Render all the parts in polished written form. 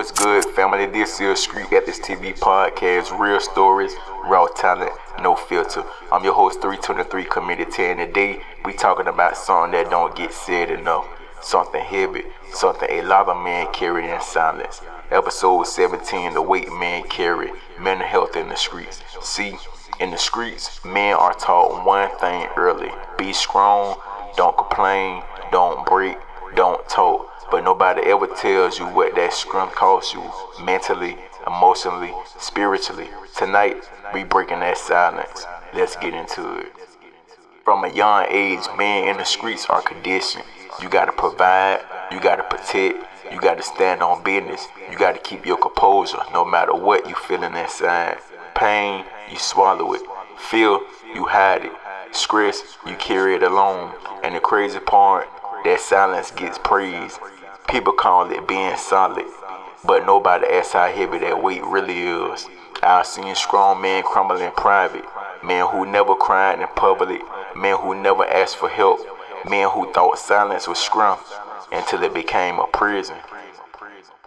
What's good, family? This is Street Ethics TV Podcast. Real stories, raw talent, no filter. I'm your host, 323 Community, and today we talking about something that don't get said enough. Something heavy, something a lot of men carry in silence. Episode 17, The Weight Men Carry, Mental Health in the Streets. See, in the streets, men are taught one thing early: be strong, don't complain, don't break, don't talk. But nobody ever tells you what that strength costs you, mentally, emotionally, spiritually. Tonight, we breaking that silence. Let's get into it. From a young age, men in the streets are conditioned. You gotta provide, you gotta protect, you gotta stand on business, you gotta keep your composure no matter what you feeling inside. Pain, you swallow it. Fear, you hide it. Stress, you carry it alone. And the crazy part, that silence gets praised. People call it being solid, but nobody asks how heavy that weight really is. I've seen strong men crumble in private, men who never cried in public, men who never asked for help, men who thought silence was strength until it became a prison.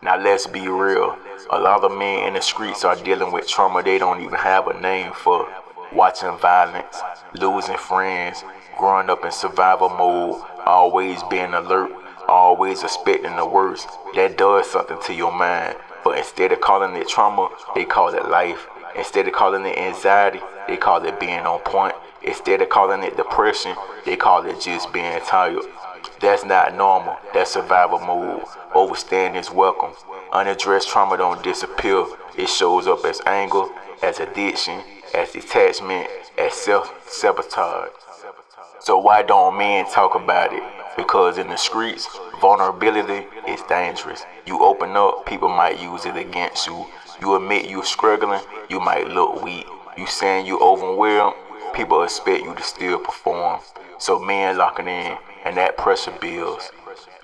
Now let's be real, a lot of men in the streets are dealing with trauma they don't even have a name for. Watching violence, losing friends, growing up in survival mode, always being alert, always expecting the worst. That does something to your mind. But instead of calling it trauma, they call it life. Instead of calling it anxiety, they call it being on point. Instead of calling it depression, they call it just being tired. That's not normal. That's survival mode. Overstanding is welcome. Unaddressed trauma don't disappear. It shows up as anger, as addiction, as detachment, as self-sabotage. So why don't men talk about it? Because in the streets, vulnerability is dangerous. You open up, people might use it against you. You admit you're struggling, you might look weak. You saying you overwhelmed, people expect you to still perform. So men locking in, and that pressure builds.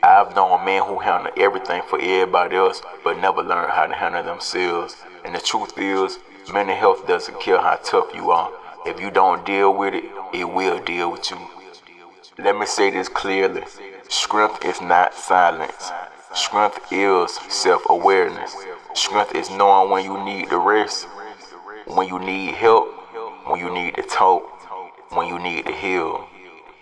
I've known men who handle everything for everybody else, but never learn how to handle themselves. And the truth is, mental health doesn't care how tough you are. If you don't deal with it, it will deal with you. Let me say this clearly. Strength is not silence. Strength is self-awareness. Strength is knowing when you need to rest, when you need help, when you need to talk, when you need to heal.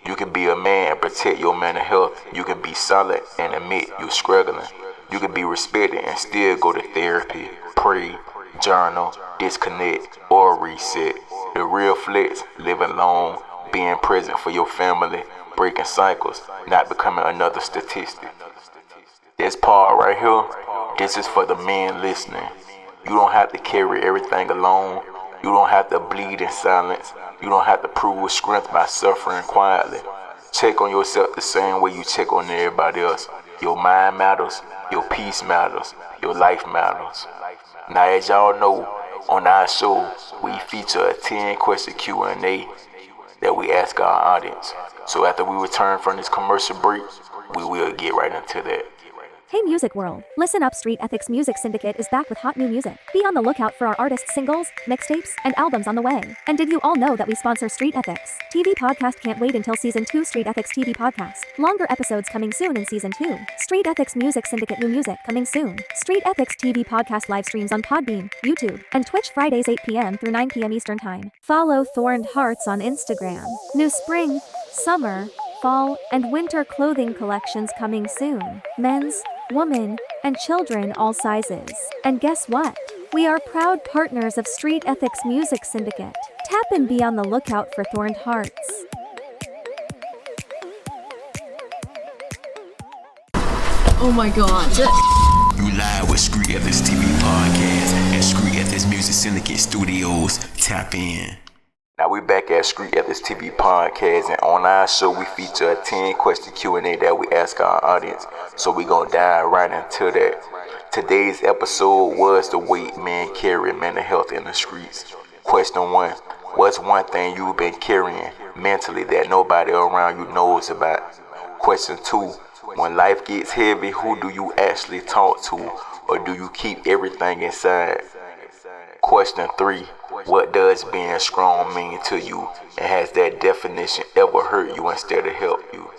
You can be a man and protect your mental health. You can be solid and admit you're struggling. You can be respected and still go to therapy, pray, journal, disconnect, or reset. The real flex, living long, being present for your family, breaking cycles, not becoming another statistic. This part right here, this is for the men listening. You don't have to carry everything alone. You don't have to bleed in silence. You don't have to prove strength by suffering quietly. Check on yourself the same way you check on everybody else. Your mind matters, your peace matters, your life matters. Now, as y'all know, on our show, we feature a 10-question Q&A that we ask our audience. So after we return from this commercial break, we will get right into that. Hey Music World, listen up. Street Ethics Music Syndicate is back with hot new music. Be on the lookout for our artists' singles, mixtapes, and albums on the way. And did you all know that we sponsor Street Ethics TV podcast? Can't wait until season 2. Street Ethics TV podcast. Longer episodes coming soon in season 2. Street Ethics Music Syndicate new music coming soon. Street Ethics TV podcast live streams on Podbean, YouTube, and Twitch Fridays 8 p.m. through 9 p.m. Eastern Time. Follow Thorned Hearts on Instagram. New spring, summer, fall, and winter clothing collections coming soon. Men's, women, and children all sizes. And guess what? We are proud partners of Street Ethics Music Syndicate. Tap and be on the lookout for Thorned Hearts. Oh my god. You live with Street Ethics TV Podcast and Street Ethics Music Syndicate Studios. Tap in. Now we back at Street Ethics TV Podcast, and on our show we feature a 10-question Q&A that we ask our audience. So we gonna dive right into that. Today's episode was The Weight Men Carry, Mental Health in the Streets. Question 1. What's one thing you've been carrying mentally that nobody around you knows about? Question 2. When life gets heavy, who do you actually talk to, or do you keep everything inside? Question 3. What does being strong mean to you, and has that definition ever hurt you instead of help you?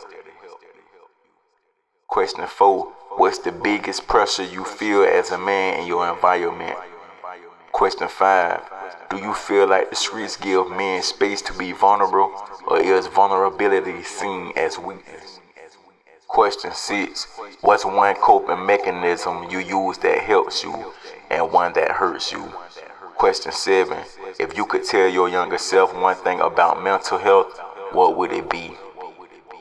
Question 4. What's the biggest pressure you feel as a man in your environment? Question 5. Do you feel like the streets give men space to be vulnerable, or is vulnerability seen as weakness? Question 6. What's one coping mechanism you use that helps you and one that hurts you? Question 7. If you could tell your younger self one thing about mental health, what would it be?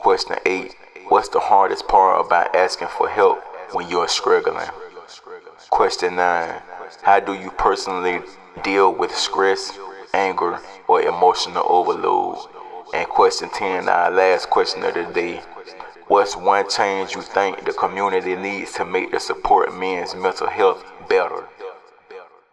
Question 8. What's the hardest part about asking for help when you're struggling? Question 9. How do you personally deal with stress, anger, or emotional overload? And question 10, our last question of the day. What's one change you think the community needs to make to support men's mental health better?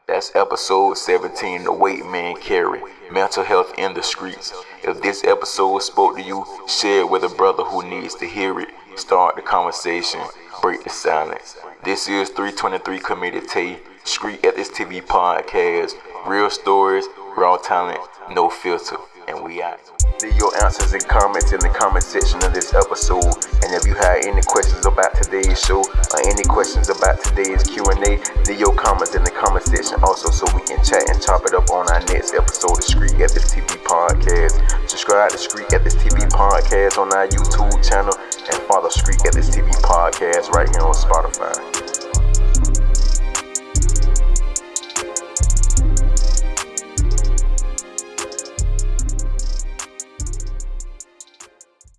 That's episode 17, The Weight Men Carry, Mental Health in the Streets. If this episode spoke to you, share it with a brother who needs to hear it. Start the conversation, break the silence. This is 323 Committed Tay, Street Ethics TV Podcast, real stories, raw talent, no filter, and we out. Leave your answers and comments in the comment section of this episode, and if you have any questions about today's show or any questions about today's Q&A, leave your comments in the comment section also so we can chat and chop it up on our next episode of Street Ethics TV Podcast. Subscribe to Street Ethics TV Podcast on our YouTube channel and follow Street Ethics TV Podcast right here on Spotify.